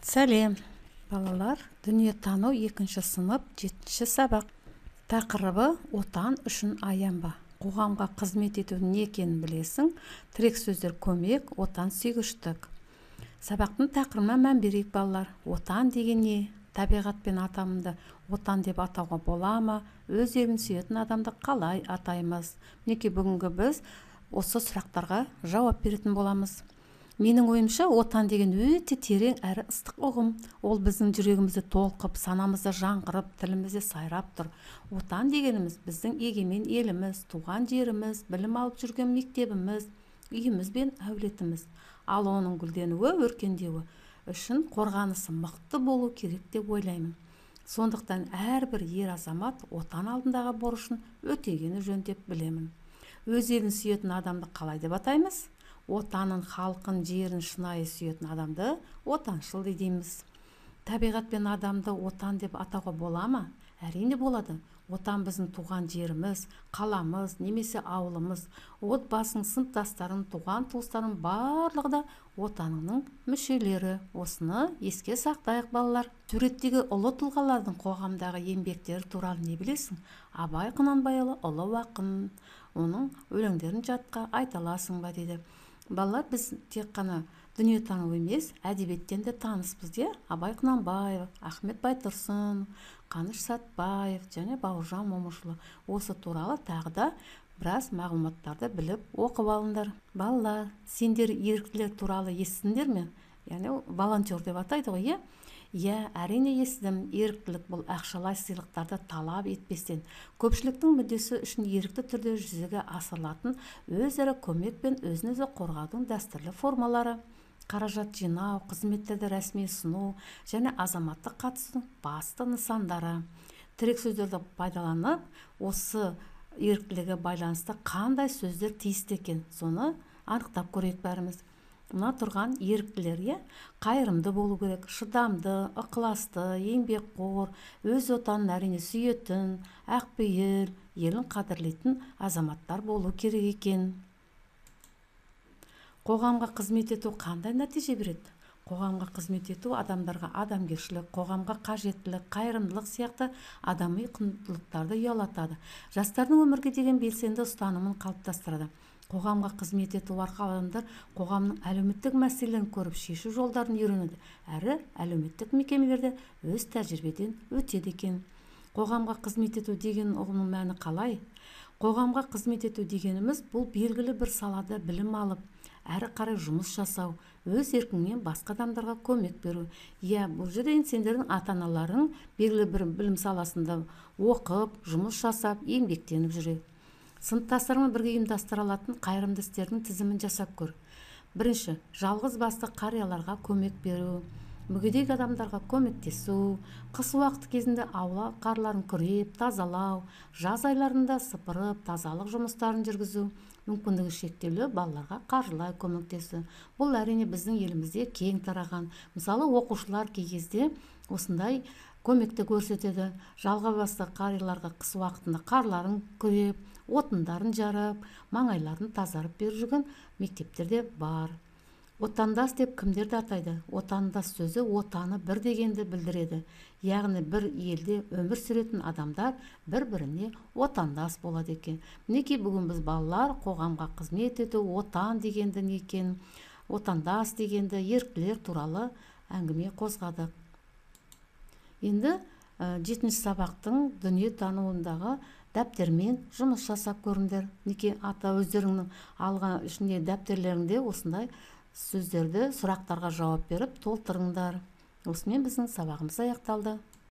Сәлем, балалар. Дүниетану 2 сынып 7 сабақ. Тақырыбы отан үшін аянба. Қоғамға қызмет етудің не екенін білесің. Тірек сөздер көмек, отан сүйгіштік. Сабақтың тақырыбына мән берейік, балалар. Отан деген не? Табиғат пен атамды отан деп атауға бола ма? Өз елін сүйетін адамды қалай атаймыз? Мінекей бүгінгі біз осы сұрақтарға жауап беретін боламыз. Менің ойымша, отан деген өте терең әрі ыстық ұғым. Ол біздің жүрегімізді толқып, санамызды жаңғырып, тілімізде сайрап тұр. Отан дегеніміз біздің егемен еліміз, туған жеріміз, білім алып жүрген мектебіміз, үйіміз бен әулетіміз. Ал оның гүлденуі, өркендеуі үшін қорғанысы мықты болу керек деп ойлаймын. Сондықтан әрбір ер азамат отан алдындағы борышын өтегені жөн деп білемін. Өз елін сүйетін адамды қалай деп атаймыз? Отанын, халқын, жерін шынайы сүйетін адамды отаншыл дейміз. Табиғат пен адамды отан деп атауға бола ма? Әрине болады. Отан біздің туған жеріміз, қаламыз, немесе ауылымыз. Отбасың, сыныптастарың, туған туыстарың барлығы да отанының мүшелері. Осыны еске сақтайық, балалар. Суреттегі ұлы тұлғалардың қоғамдағы еңбектері туралы не білесің? Абай Құнанбайұлы ұлы ақын. Оның өлеңдерін жатқа айта аласың ба дейді. Балалар, біз тек қана дүниетану емес, әдебиеттен де таныспыз, де? Абай Құнанбаев, Ахмет Байтұрсын, Қаныш Сәтбаев және Бауыржан Момышұлы. Осы туралы тағы да біраз мағлұматтарды біліп оқып алыңдар. Балалар, сендер еріктілер туралы естідіңдер ме? Яғни волонтер деп атайды ғой, иә, әрине естідім. Еріктілік бұл ақшалай сыйлықтарды талап етпестен, көпшіліктің мүддесі үшін ерікті түрде жүзеге асырылатын өзара көмек пен өзін-өзі қорғаудың дәстүрлі формалары. Қаражат жинау, қызметтерді рәсми ұсыну және азаматтық қатысудың басты нысандары. Тірек сөздерді пайдаланып, осы еріктілігі байланысты қандай сөздер тиісті екен, соны анықтап көрейік бәріміз. Мына тұрған еріктілер, қайырымды болу керек, шыдамды, ықыласты, еңбекқор, өз отанын әрине сүйетін, ақпейіл, елін қадірлейтін азаматтар болу керек екен. Қоғамға қызмет ету қандай нәтиже береді? Қоғамға қызмет ету адамдарға адамгершілік, қоғамға қажеттілік, қайырымдылық сияқты адами құндылықтарды ұялатады. Жастардың өмірге деген белсенді ұстанымын қалыптастырады. Қоғамға қызмет ету арқылы адамдар қоғамның әлеуметтік мәселелерін көріп шешу жолдарын үйренеді, әрі әлеуметтік мекемелерде өз тәжірибеден өтеді екен. Қоғамға қызмет ету деген ұғымның мәні қалай? Қоғамға қызмет ету дегеніміз бұл белгілі бір салада білім алып, әрі қарай жұмыс жасау, өз еркіңмен басқа адамдарға көмек беру. Бұл жерде сендердің ата-аналарың белгілі бір білім саласында оқып, жұмыс жасап, еңбектеніп жүреді. Сыныптастармен бірге ұйымдастыра алатын қайырымды істердің тізімін жасап көр. Бірінші, жалғыз басты қарияларға көмек беру, мүгедек адамдарға көмектесу, қыс уақыты кезінде аула қарларын күреп, тазалау, жаз айларында сыпырып, тазалық жұмыстарын жүргізу, мүмкіндігі шектеулі балаларға қаржылай көмектесу. Бұл әрине біздің елімізде кең тараған. Мысалы, оқушылар кей кезде осындай көмекті көрсетеді. Жалғыз басты қарияларға қыс уақытында қарларын күреп, отындарын жарып, маңайларын тазарып беріп жүрген мектептерде бар. Отандас деп кімдерді атайды? Отандас сөзі отаны бір дегенді білдіреді. Яғни бір елде өмір сүретін адамдар бір-біріне отандас болады екен. Мінекей бүгін біз балалар қоғамға қызмет ету, отан дегенді не екен, отандас дегенді, еріктілер туралы әңгіме қозғадық. Енді 7 сабақтың дүниетануындағы дәптермен жұмыс жасап көріңдер. Неке ата өздеріңнің алған ішінде дәптерлеріңде осындай сөздерді сұрақтарға жауап беріп толтырыңдар. Осымен біздің сабағымыз аяқталды.